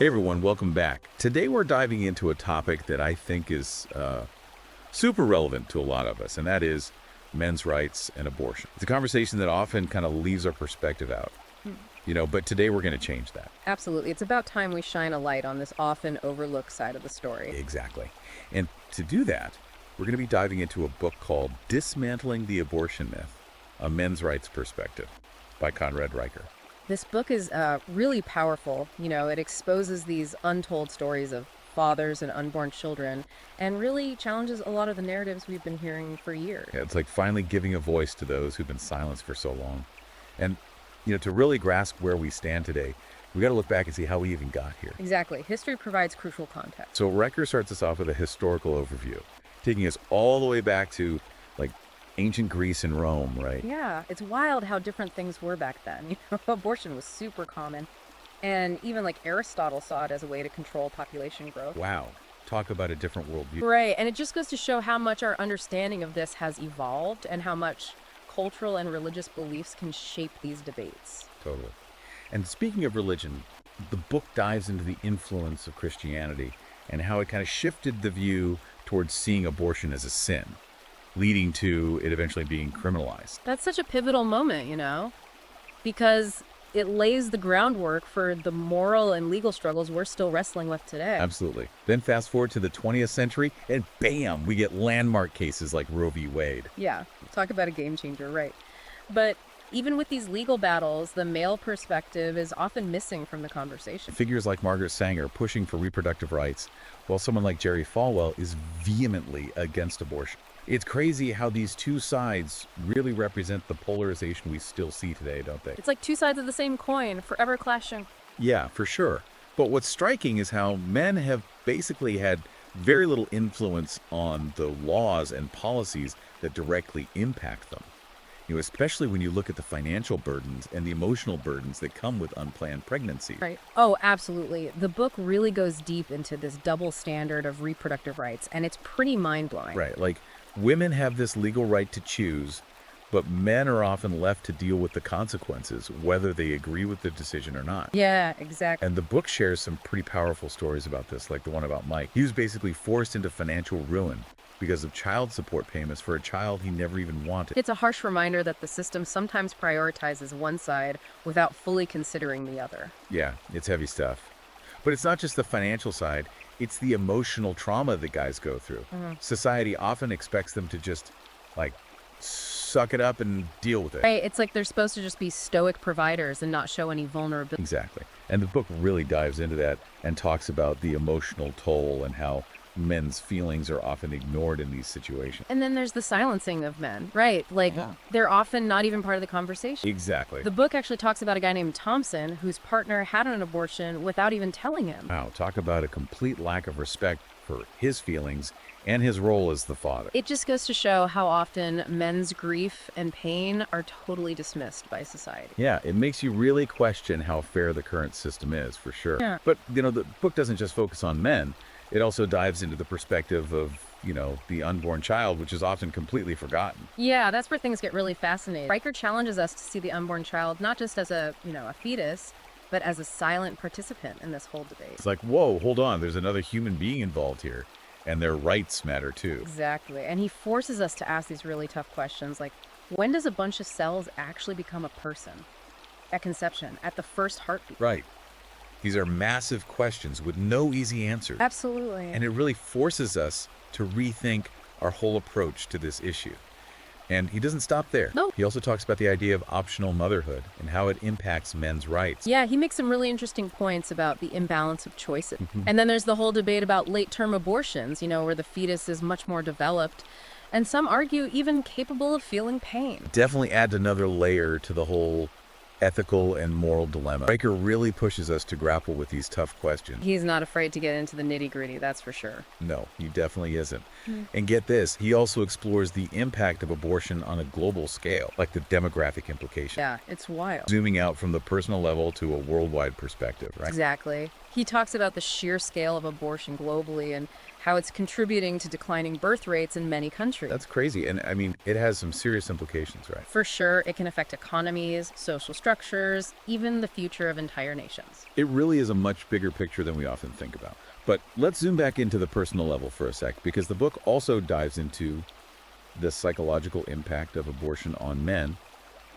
Hey everyone, welcome back. Today we're diving into a topic that I think is super relevant to a lot of us, and that is men's rights and abortion. It's a conversation that often kind of leaves our perspective out, but today we're going to change that. Absolutely. It's about time we shine a light on this often overlooked side of the story. Exactly. And to do that, we're going to be diving into a book called Dismantling the Abortion Myth, A Men's Rights Perspective by Conrad Riker. This book is really powerful. It exposes these untold stories of fathers and unborn children and really challenges a lot of the narratives we've been hearing for years. Yeah, it's like finally giving a voice to those who've been silenced for so long. And, to really grasp where we stand today, we got to look back and see how we even got here. Exactly. History provides crucial context. So Riker starts us off with a historical overview, taking us all the way back to, ancient Greece and Rome, right? Yeah, it's wild how different things were back then. Abortion was super common. And even Aristotle saw it as a way to control population growth. Wow. Talk about a different worldview. Right, and it just goes to show how much our understanding of this has evolved and how much cultural and religious beliefs can shape these debates. Totally. And speaking of religion, the book dives into the influence of Christianity and how it kind of shifted the view towards seeing abortion as a sin, leading to it eventually being criminalized. That's such a pivotal moment, because it lays the groundwork for the moral and legal struggles we're still wrestling with today. Absolutely. Then fast forward to the 20th century, and bam, we get landmark cases like Roe v. Wade. Yeah, talk about a game changer, right. But even with these legal battles, the male perspective is often missing from the conversation. Figures like Margaret Sanger pushing for reproductive rights, while someone like Jerry Falwell is vehemently against abortion. It's crazy how these two sides really represent the polarization we still see today, don't they? It's like two sides of the same coin, forever clashing. Yeah, for sure. But what's striking is how men have basically had very little influence on the laws and policies that directly impact them. Especially when you look at the financial burdens and the emotional burdens that come with unplanned pregnancy. Right. Oh, absolutely. The book really goes deep into this double standard of reproductive rights, and it's pretty mind-blowing. Right. Women have this legal right to choose, but men are often left to deal with the consequences, whether they agree with the decision or not. Yeah, exactly. And the book shares some pretty powerful stories about this, like the one about Mike. He was basically forced into financial ruin because of child support payments for a child he never even wanted. It's a harsh reminder that the system sometimes prioritizes one side without fully considering the other. Yeah, it's heavy stuff. But it's not just the financial side, it's the emotional trauma that guys go through. Society often expects them to just, suck it up and deal with it. Right, it's like they're supposed to just be stoic providers and not show any vulnerability. Exactly. And the book really dives into that and talks about the emotional toll and how men's feelings are often ignored in these situations. And then there's the silencing of men, right? They're often not even part of the conversation. Exactly. The book actually talks about a guy named Thompson whose partner had an abortion without even telling him. Wow, talk about a complete lack of respect for his feelings and his role as the father. It just goes to show how often men's grief and pain are totally dismissed by society. Yeah, it makes you really question how fair the current system is, for sure. Yeah. But, the book doesn't just focus on men. It also dives into the perspective of, the unborn child, which is often completely forgotten. Yeah, that's where things get really fascinating. Riker challenges us to see the unborn child not just as a fetus, but as a silent participant in this whole debate. It's like, whoa, hold on, there's another human being involved here, and their rights matter too. Exactly. And he forces us to ask these really tough questions like, when does a bunch of cells actually become a person? At conception, at the first heartbeat. Right. These are massive questions with no easy answers. Absolutely. And it really forces us to rethink our whole approach to this issue. And he doesn't stop there. No. He also talks about the idea of optional motherhood and how it impacts men's rights. Yeah, he makes some really interesting points about the imbalance of choices. And then there's the whole debate about late-term abortions, where the fetus is much more developed. And some argue even capable of feeling pain. Definitely adds another layer to the whole ethical and moral dilemma. Riker really pushes us to grapple with these tough questions. He's not afraid to get into the nitty-gritty, that's for sure. No, he definitely isn't. And get this, he also explores the impact of abortion on a global scale, like the demographic implications. Yeah, it's wild. Zooming out from the personal level to a worldwide perspective, right? Exactly. He talks about the sheer scale of abortion globally and how it's contributing to declining birth rates in many countries. That's crazy. And I mean, it has some serious implications, right? For sure, it can affect economies, social structures, even the future of entire nations. It really is a much bigger picture than we often think about. But let's zoom back into the personal level for a sec, because the book also dives into the psychological impact of abortion on men,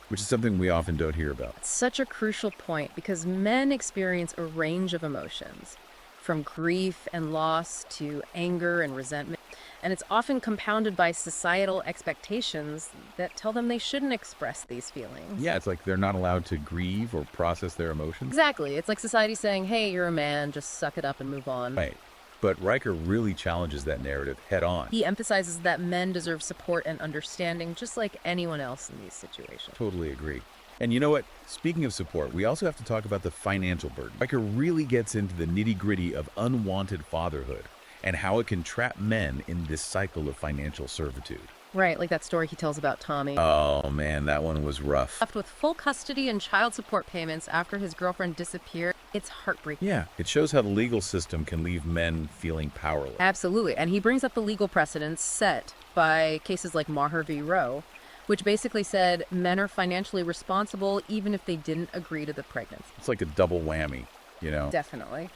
which is something we often don't hear about. It's such a crucial point because men experience a range of emotions, from grief and loss to anger and resentment. And it's often compounded by societal expectations that tell them they shouldn't express these feelings. Yeah, it's like they're not allowed to grieve or process their emotions. Exactly. It's like society saying, hey, you're a man, just suck it up and move on. Right. But Riker really challenges that narrative head on. He emphasizes that men deserve support and understanding just like anyone else in these situations. Totally agree. And you know what? Speaking of support, we also have to talk about the financial burden. Riker really gets into the nitty-gritty of unwanted fatherhood and how it can trap men in this cycle of financial servitude. Right, like that story he tells about Tommy. Oh man, that one was rough. Left with full custody and child support payments after his girlfriend disappeared. It's heartbreaking. Yeah, it shows how the legal system can leave men feeling powerless. Absolutely. And he brings up the legal precedents set by cases like Maher v. Roe, which basically said men are financially responsible even if they didn't agree to the pregnancy. It's like a double whammy, you know? Definitely.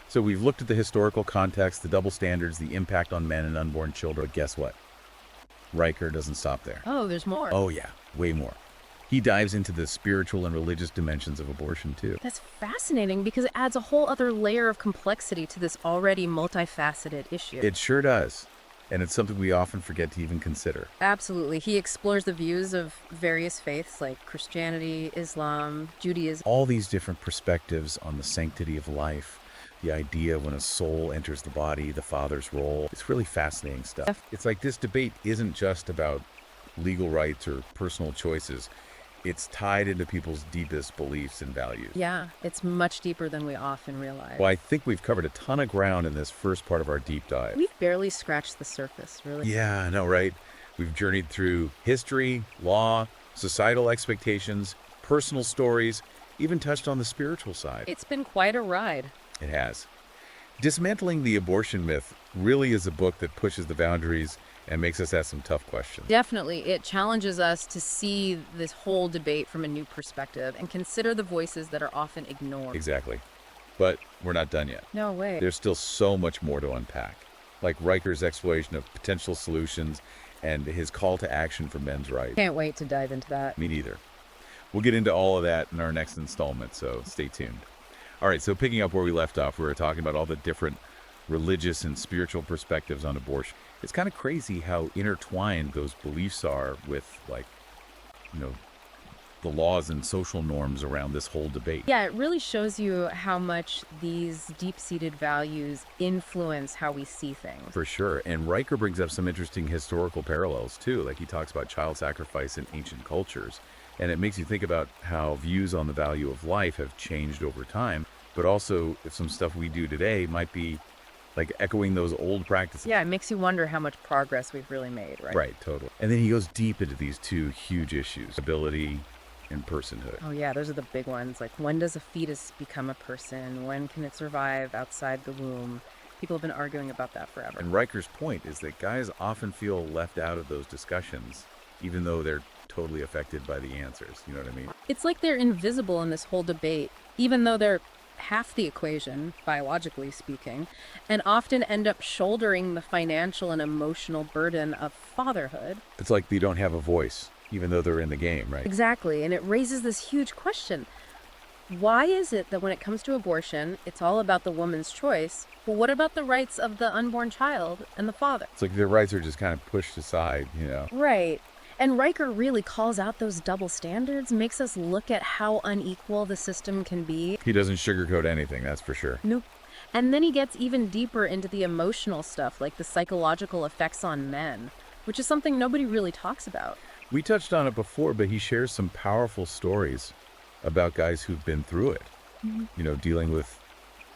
So we've looked at the historical context, the double standards, the impact on men and unborn children. But guess what? Riker doesn't stop there. Oh, there's more. Oh yeah, way more. He dives into the spiritual and religious dimensions of abortion too. That's fascinating because it adds a whole other layer of complexity to this already multifaceted issue. It sure does. And it's something we often forget to even consider. Absolutely. He explores the views of various faiths like Christianity, Islam, Judaism. All these different perspectives on the sanctity of life, the idea when a soul enters the body, the father's role. It's really fascinating stuff. It's like this debate isn't just about legal rights or personal choices. It's tied into people's deepest beliefs and values. Yeah, it's much deeper than we often realize. Well, I think we've covered a ton of ground in this first part of our deep dive. We've barely scratched the surface, really. Yeah, I know, right? We've journeyed through history, law, societal expectations, personal stories, even touched on the spiritual side. It's been quite a ride. It has. Dismantling the abortion myth really is a book that pushes the boundaries and makes us ask some tough questions. Definitely. It challenges us to see this whole debate from a new perspective and consider the voices that are often ignored. Exactly. But we're not done yet. No way. There's still so much more to unpack, like Riker's exploration of potential solutions and his call to action for men's rights. Can't wait to dive into that. Me neither. We'll get into all of that in our next installment, so stay tuned. All right, so picking up where we left off, we were talking about all the different religious and spiritual perspectives on abortion. It's kind of crazy how intertwined those beliefs are with, like, you know, the laws and social norms around this whole debate. Yeah, it really shows you how much these deep-seated values influence how we see things. For sure. And Riker brings up some interesting historical parallels, too. Like, he talks about child sacrifice in ancient cultures. And it makes you think about how views on the value of life have changed over time, but also if some stuff we do today might be like echoing those old practices. Yeah, it makes you wonder how much progress we've really made, right? Right, totally. And then he goes deep into these two huge issues, ability and personhood. Oh yeah, those are the big ones. Like, when does a fetus become a person? When can it survive outside the womb? People have been arguing about that forever. And Riker's point is that guys often feel left out of those discussions, even though they're totally affected by the answers. You know what I mean? It's like they're invisible in this whole debate, even though they're half the equation, biologically speaking, and often end up shouldering the financial and emotional burden of fatherhood. It's like they don't have a voice, even though they're in the game, right? Exactly, and it raises this huge question. Why is it that when it comes to abortion, it's all about the woman's choice? Well, what about the rights of the unborn child and the father? It's like their rights are just kind of pushed aside, you know? Right. And Riker really calls out those double standards, makes us look at how unequal the system can be. He doesn't sugarcoat anything, that's for sure. Nope. And then he gets even deeper into the emotional stuff, like the psychological effects on men, which is something nobody really talks about. We touched on it before, but he shares some powerful stories about guys who've been through it, you know, dealing with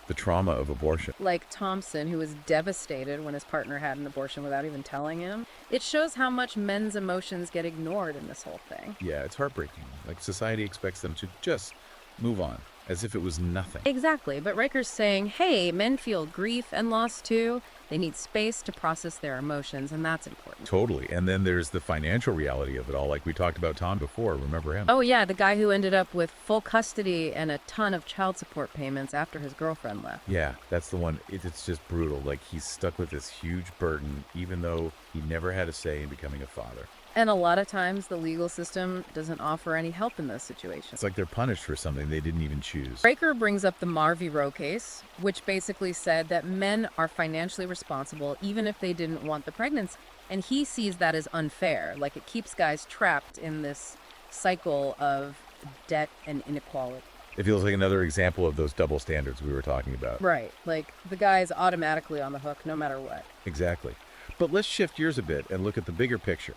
the trauma of abortion. Like Thompson, who was devastated when his partner had an abortion without even telling him. It shows how much men's emotions get ignored in this whole thing. Yeah, it's heartbreaking. Like, society expects them to just move on. as if it was nothing. Exactly, but Riker's saying, hey, men feel grief and loss too. They need space to process their emotions, and that's important. Totally. And then there's the financial reality of it all, like we talked about Tom before. Remember him? Oh, yeah, the guy who ended up with full custody and a ton of child support payments after his girlfriend left. Yeah, that's the one. It's just brutal. Like, he's stuck with this huge burden, even though he never had a say in becoming a father. And a lot of times the legal system doesn't offer any help in those situations. It's like they're punished for something they didn't even choose. Riker brings up the Marr v. Roe case, which basically said that men are financially responsible even if they didn't want the pregnancy. And he sees that as unfair. Like, it keeps guys trapped in this cycle of debt and inequality. It feels like another example of those double standards we were talking about. Right. Like, the guy is automatically on the hook no matter what. Exactly. But let's shift gears a bit and look at the bigger picture.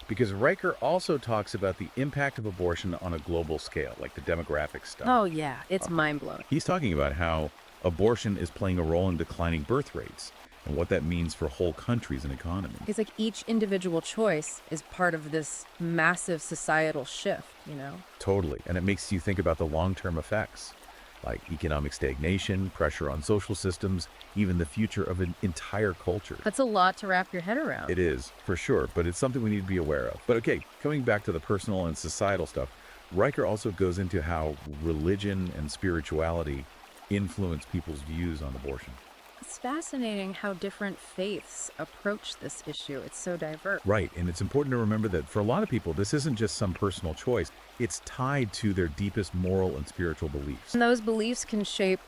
Because Riker also talks about the impact of abortion on a global scale, like the demographic stuff. Oh, yeah. It's mind-blowing. He's talking about how abortion is playing a role in declining birth rates and what that means for whole countries and economies. It's like each individual choice is part of this massive societal shift, you know? Totally. And it makes you think about the long-term effects, like economic stagnation, pressure on social systems, even the future of an entire culture. That's a lot to wrap your head around. It is, for sure, but it's something we need to be aware of. But okay, coming back to the personal and societal stuff, Riker also goes into how religion and spirituality influence people's views on abortion. It's fascinating how different faiths approach this issue. It's so diverse. Right, and it's important to remember that for a lot of people, this isn't just some personal choice. It's tied to their deepest moral and spiritual beliefs. And those beliefs can shape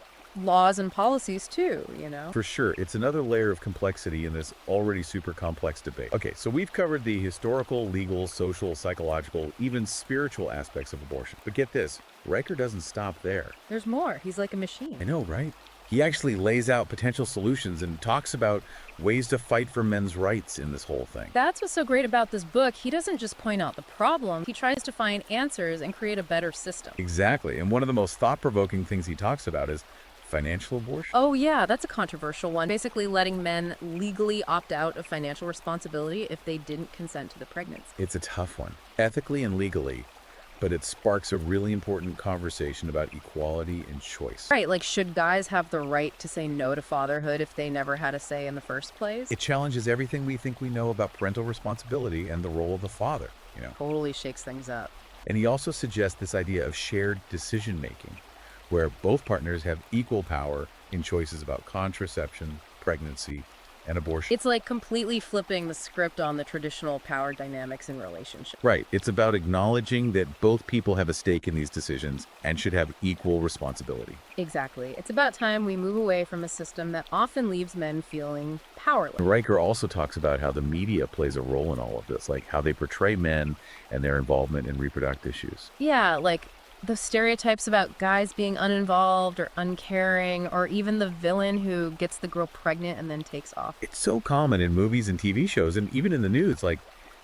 laws and policies too, you know? For sure, it's another layer of complexity in this already super complex debate. Okay, so we've covered the historical, legal, social, psychological, even spiritual aspects of abortion. But get this, Riker doesn't stop there. There's more. He's like a machine. I know, right? He actually lays out potential solutions and talks about ways to fight for men's rights in this whole thing. That's what's so great about this book. He doesn't just point out the problem, he tries to find answers and create a better system. Exactly, and one of the most thought-provoking things he talks about is financial abortion. Oh, yeah, that's a controversial one. Basically letting men legally opt out of financial responsibility if they didn't consent to the pregnancy. It's a tough one, ethically and legally, but it sparks a really important conversation about equality and choice. Right, like should guys have the right to say no to fatherhood if they never had a say in the first place? It challenges everything we think we know about parental responsibility and the role of the father, you know. Totally shakes things up. And he also suggests this idea of shared decision-making, where both partners have equal power in choices about contraception, pregnancy, and abortion. It's like completely flipping the script on the traditional power dynamics in relationships. Right. It's about acknowledging that both people have a stake in these decisions and should have equal responsibility. Exactly. It's about time we move away from a system that often leaves men feeling powerless. Riker also talks about how the media plays a role in all of this, like how they portray men and their involvement in reproductive issues. Yeah, like the stereotypes about guys being uninvolved or uncaring, or even the villain who gets the girl pregnant and then takes off. It's so common in movies and TV shows and even in the news. Like,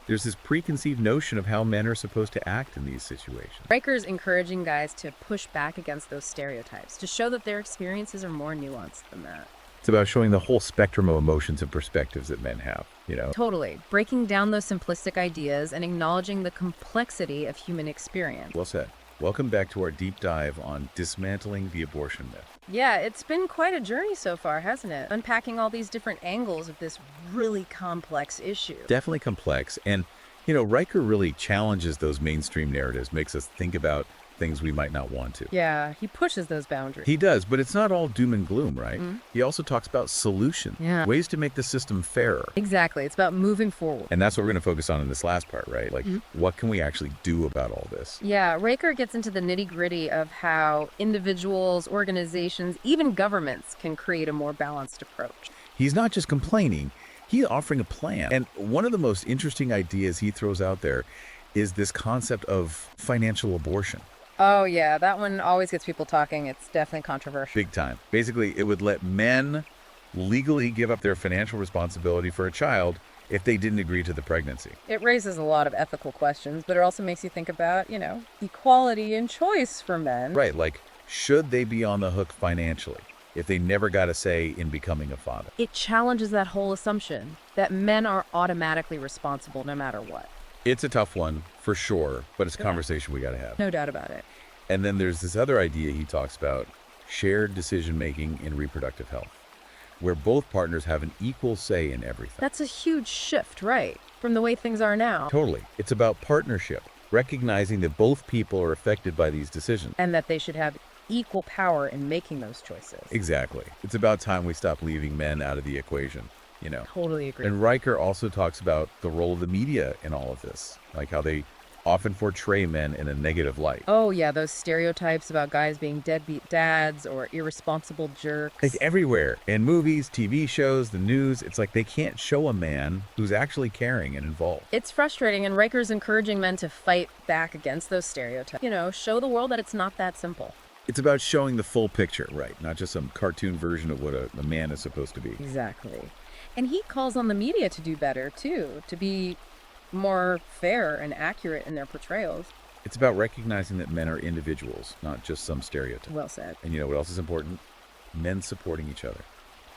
there's this preconceived notion of how men are supposed to act in these situations. Riker's encouraging guys to push back against those stereotypes, to show that their experiences are more nuanced than that. It's about showing the whole spectrum of emotions and perspectives that men have, you know? Totally. Breaking down those simplistic ideas and acknowledging the complexity of human experience. Well said. Welcome back to our deep dive on dismantling the abortion myth. Yeah, it's been quite a journey so far, hasn't it? Unpacking all these different angles of this really complex issue. Definitely complex. And, you know, Riker really challenges those mainstream narratives, makes us think about things we might not want to. Yeah, he pushes those boundaries. He does, but it's not all doom and gloom, right? He also talks about solutions, ways to make the system fairer. Exactly. It's about moving forward. And that's what we're going to focus on in this last part, right? Like, what can we actually do about all this? Yeah, Riker gets into the nitty-gritty of how individuals, organizations, even governments can create a more balanced approach. He's not just complaining, he's offering a plan. And one of the most interesting ideas he throws out there is this concept of financial abortion. Oh, yeah, that one always gets people talking. It's definitely controversial. Big time. Basically, it would let men legally give up their financial responsibility for a child if they didn't agree to the pregnancy. It raises a lot of ethical questions, but it also makes you think about, you know, equality and choice for men. Right, like, should they be on the hook financially if they never got a say in becoming a father? It challenges that whole assumption that men are automatically responsible no matter what. It's a tough one, for sure, but it's a conversation we got to have. No doubt about it. And then there's this other idea he talks about, shared decision-making in reproductive health, where both partners have an equal say in everything. That's a huge shift, right, from the way things are now. Totally. It's about partnership, recognizing that both people are affected by these decisions. And that they should have equal power in making those choices. Exactly. It's about time we stop leaving men out of the equation, Totally agree. And Riker also talks about the role of the media in all of this, like how they often portray men in a negative light. Oh, yeah, those stereotypes about guys being deadbeat dads or irresponsible jerks. Like everywhere, in movies, TV shows, the news, it's like they can't show a man who's actually caring and involved. It's frustrating, and Riker's encouraging men to fight back against those stereotypes. Show the world that it's not that simple. It's about showing the full picture, right? Not just some cartoon version of what a man is supposed to be. Exactly. And he calls on the media to do better, too, to be more fair and accurate in their portrayals. It's about recognizing that men are individuals, not just some stereotype. Well said. And you know what else is important? Men supporting each other,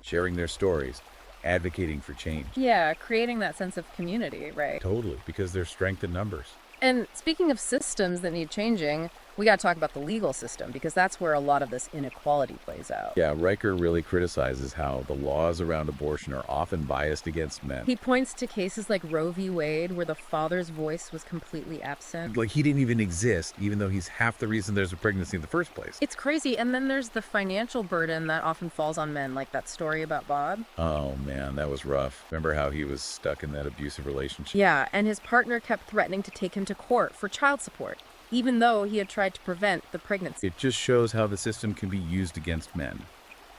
sharing their stories, advocating for change. Yeah, creating that sense of community, right? Totally, because there's strength in numbers. And speaking of systems that need changing, we got to talk about the legal system, because that's where a lot of this inequality plays out. Yeah, Riker really criticizes how the laws around abortion are often biased against men. He points to cases like Roe v. Wade, where the father's voice was completely absent. Like he didn't even exist, even though he's half the reason there's a pregnancy in the first place. It's crazy. And then there's the financial burden that often falls on men, like that story about Bob. Oh man, that was rough. Remember how he was stuck in that abusive relationship? Yeah, and his partner kept threatening to take him to court for child support, even though he had tried to prevent the pregnancy. It just shows how the system can be used against men,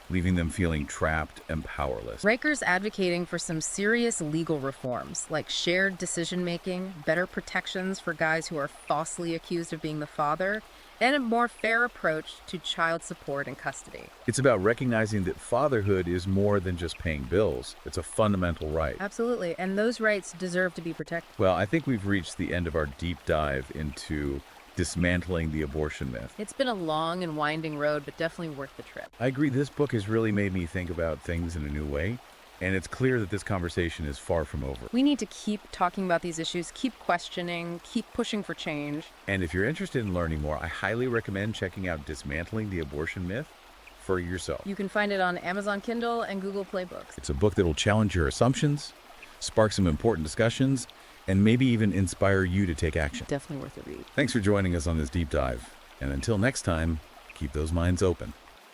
leaving them feeling trapped and powerless. Riker's advocating for some serious legal reforms, like shared decision-making, better protections for guys who are falsely accused of being the father, and a more fair approach to child support and custody. It's about recognizing that fatherhood is more than just paying bills. It's a fundamental right. Absolutely, and those rights deserve to be protected. Well, I think we've reached the end of our deep dive into dismantling the abortion myth. It's been a long and winding road, but definitely worth the trip. I agree, this book has really made me think about things in a new way, and it's clear that this conversation is far from over. We need to keep talking about these issues, keep questioning, keep pushing for change. And if you're interested in learning more, I highly recommend checking out Dismantling the Abortion Myth for yourself. You can find it on Amazon Kindle and Google Play Books. It's a book that will challenge your assumptions, spark some important discussions, and maybe even inspire you to take action. Definitely worth a read. Thanks for joining us on this deep dive. And until next time, keep those minds open.